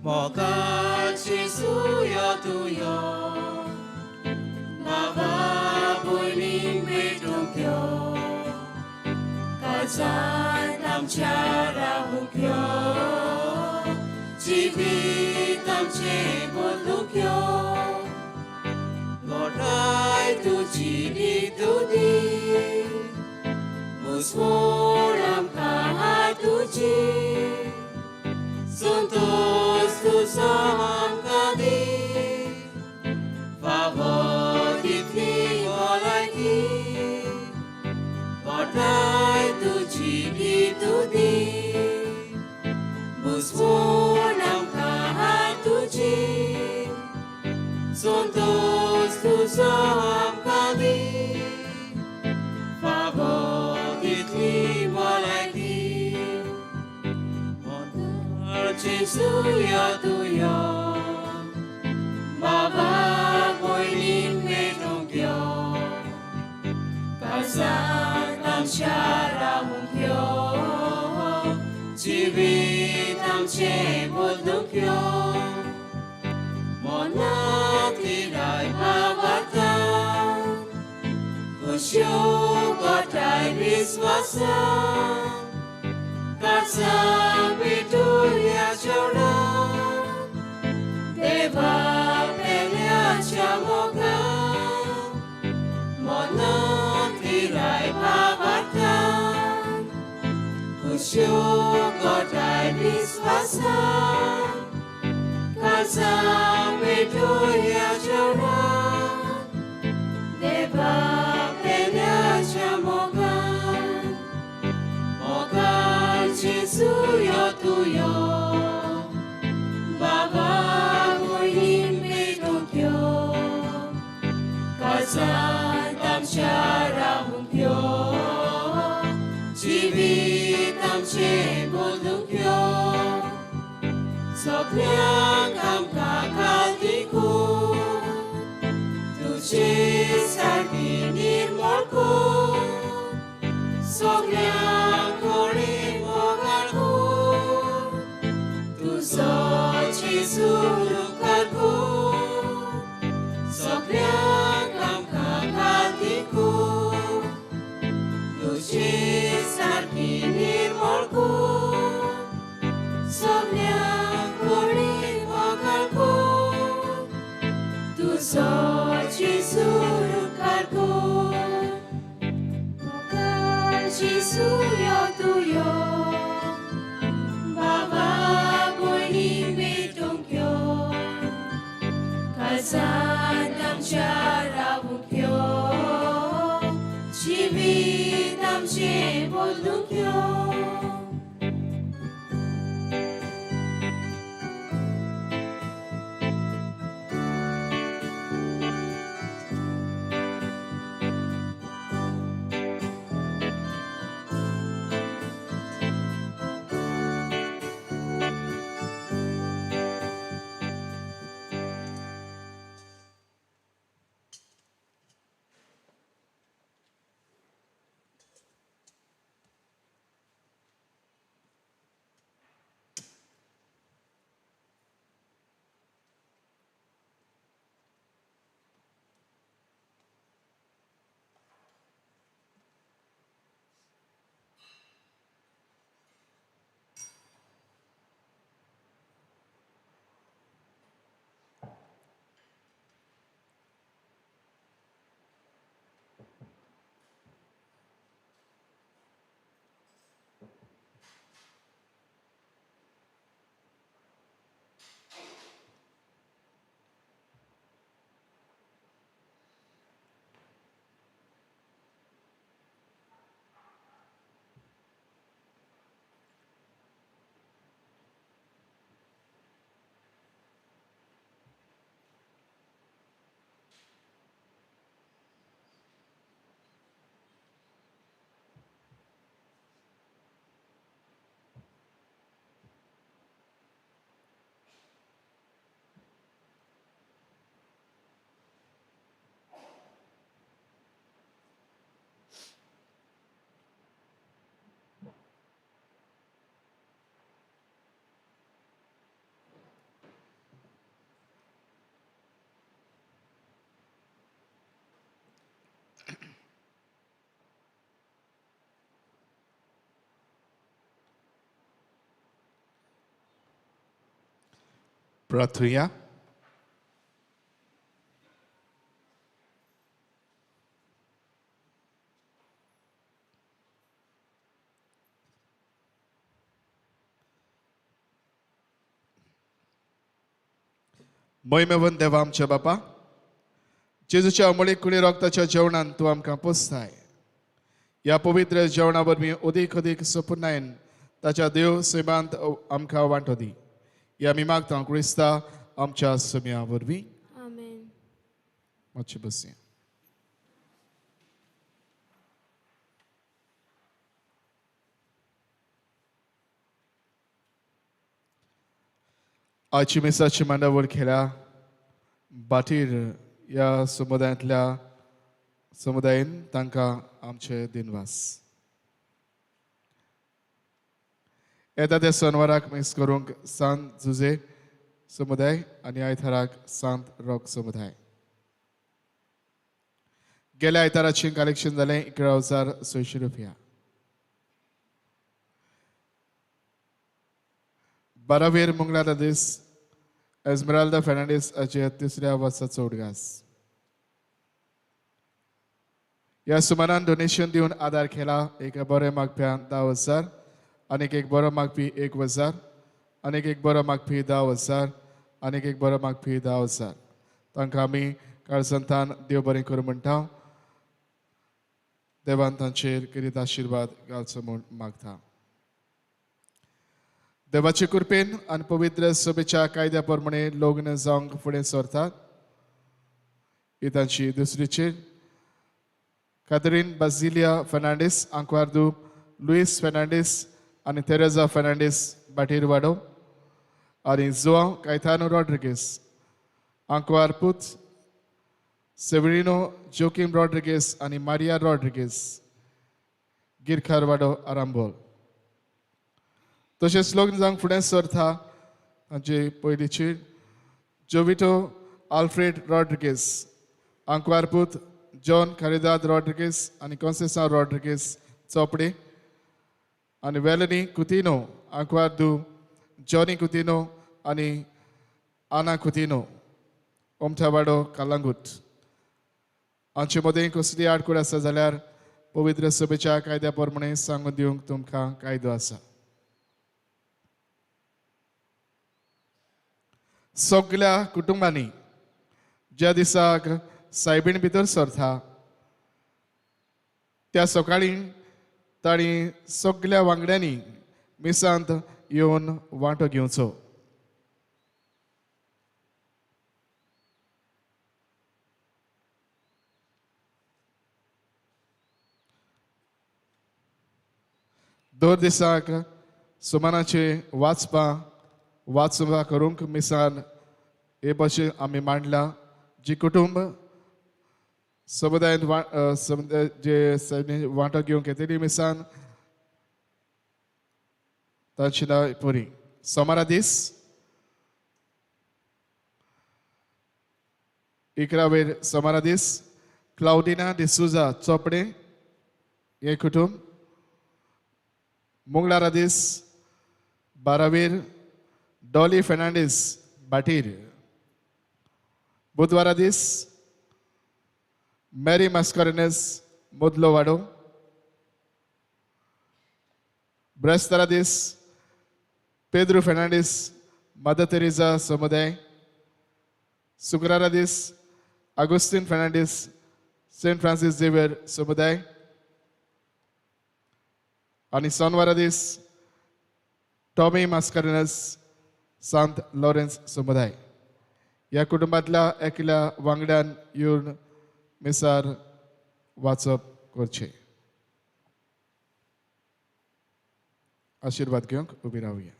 Moga Jesu yo tu yo, Baba boiling betung yo, Kazan amcha rahuk yo, Jivit amche bodluk yo, Godai tu jivit tu di, Musmur amka tu ji. Santos tu saham kadi, favor di fi golai ki, godai म्हूण आमकां हातुची संतोष तुजो आमकां दी फावो तितली भलायकी जेजू यो तुयो बाबा भयणीन मेळूंक यो काळजांत आमच्या रावूंक यो जिवीत आमचें बदलूंक यो मोनांतली राय भावार्थान खुश्यो गोठाय विस्वासान काळजां भिटूया जेवणान देवा पेल्याच्या मोगान मोनांतली राय भावार्थान खुश्यो गोठाय विस्वासान काळजां भिटूया जेवणान देवा पेल्याच्या मोगान मोगान जेजू यो तुयो बाबा भयणीन मेळूंक यो काळजांत आमच्या रावूंक यो जिवीत आमचें बदलूंक यो सगळ्यांक आमकां खातीर तुजे सारकी निर्मळ कोर सगळ्यांक कोणे मोगाळ कोर तुजो जेजू उपकार कोर सगळ्यांक आमकां खातीर तुजे सारकी निर्मळ कोर सगळ्यांक कोणे मोगाळ कोर तुजो जेजू उपकार कोर मोगाळ जेजू यो तुयो बाबा भयणीन मेळूंक यो काळजांत आमच्या रावूंक यो जिवीत आमचें बदलूंक यो प्रार्थुया. मोहिमेवन देवा आमच्या बापा, जेजूच्या अमळीक कुणी रक्ताच्या जेवणान तूं आमकां पोसताय. ह्या पवित्र जेवणा वरवीं अदीक अदीक संपूर्णायेन ताच्या देव सैमांत आमकां वांटो दी. या आमी मागता क्रिस्ता आमच्या समिया वरवीं. आमेन. मातशें बसया. आयची मिसाची मांडावळ केल्या बाटीर या समुदायान तांकां आमचे दिनवास. येता त्या सोनवाराक मिस करूंक सांत जुजे समुदाय आनी आयताराक सांत रॉक समुदाय. गेल्या आयताराचें कलेक्शन जालें 11,600 रुपया. 12 मंगळारा दीस एस्मेराल्दा फेर्नांडीस हाचे 3ऱ्या वर्साचो उडगास. ह्या सुमारान डोनेशन दिवन आदार केला. एक बरें मागप्यान 10,000, आनीक एक बरो मागपी 1,000, आनीक एक बरो मागपी 10,000, आनीक एक बरो मागपी 10,000. तांकां आमी काळसंतान देव बरें करूं म्हणटा. देवान तांचेर कितें आशिर्वाद घालचो म्हूण मागता. देवाचे कृपेन आनी पवित्र सभेच्या कायद्या प्रमाणे लग्न जावंक फुडें सरतात. ही तांची दुसरीचेर कॅथरीन बाजिलिया फेर्नांडीस आंकवारदू, लुईस फेर्नांडीस आनी तेरेजा फेर्नांडीस बाटीरवाडो, आनी जोआव कायतानो रॉड्रिगीस आंकवारपूत, सेवरिनो जोकिम रॉड्रिगीस आनी मारिया रॉड्रिगीस गिरखारवाडो आरांबोल. तशेंच लग्न जावंक फुडें सरता तांचे पयलींचेर जोविटो आल्फ्रेड रॉड्रिगीस आंकवारपूत, जॉन कारिदाद रॉड्रिगीस आनी कॉन्सेसा रॉड्रिगीस चोपडे, आनी वेलनी कुतिनो आंकवारदू, जॉनी कुतिनो आनी आना कुतिनो ओमथावाडो कालांगूट. हांचे मदें कसली आडकूड आसा जाल्यार पवित्र सभेच्या कायद्या प्रमाणे सांगून दिवंक तुमकां कायदो आसा. सगळ्या कुटुंबांनी ज्या दिसाक सायबीण भितर सरता त्या सकाळी तांणी सगळ्या वांगड्यांनी मिसांत येवन वांटो घेवचो. दर दिसाक सुमानाचे वाचपा करूंक मिसान हे भाशेन आमी मांडला. जी कुटुंब समुदायान जे वांटो घेवंक येतली मिसान तांची नांव पुरी. सोमारा दीस 11 सोमारा दीस क्लाउडिना डिसुजा चोपडे हे कुटुंब. मंगळारा दीस 12 डॉली फेर्नांडीस बाटीर. बुधवारा दीस मॅरी मास्कारेनस मोदलो वाडो. ब्रेस्तारा दीस पेद्रो फेर्नांडीस मदर तेरेजा समुदाय. शुक्रारा दीस Agostinho Fernandes Saint Francis Xavier समुदाय. आनी सोनवारा दीस टॉमी मास्कारेनस सांत लॉरेन्स समुदाय. ह्या कुटुंबांतल्या एकल्या वांगड्यान येवन मिसार वाचप करचें. आशिर्वाद घेवंक उबी रावया.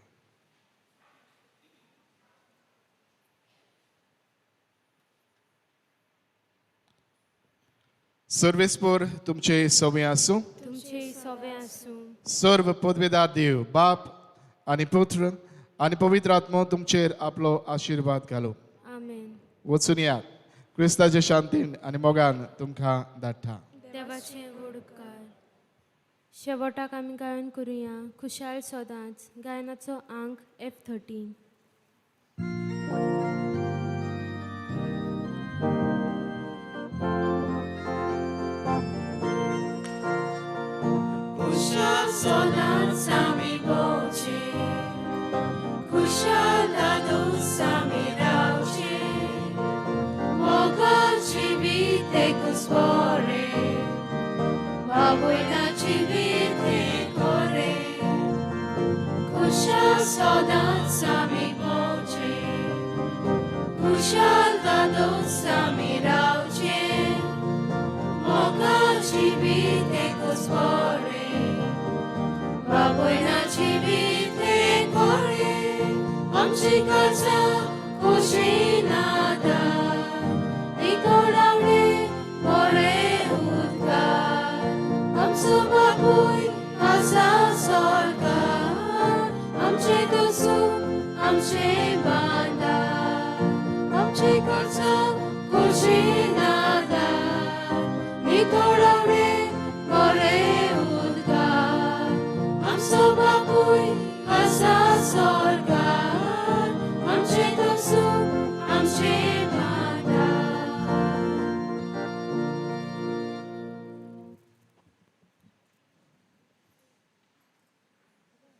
सर्वेस्पोर तुमचे सवय आसूं. तुमचे सवे आसूं. सर्व पदवेदार देव बाप आनी पुत्र आनी पवित्र आत्मो तुमचेर आपलो आशिर्वाद घालो. आमेन. वचून यात. क्रिस्ताचे शांतीन आनी मोगान तुमकां धाडटा. देवाचे उपकार. शेवटाक आमी गायन करुया खुशाल सदांच गायनाचो अंक F13. Kushal sonan sami boche, kushal ladu sami rauche, mogoci vite cuspore, babuina ci vite corre, सदांच आमी भोंवचे कुशलतादूच आमी रावचे मोगा जिवीत एकूच बरें बाबयनाची जिवीत एक बरें आमची काळजा खोशेन आदार नितळावणे बरें उदकार आमचो बापूय आसा स्वर्गार आमचे दोसू आमचे बांदार आमचे काळजा खोशेन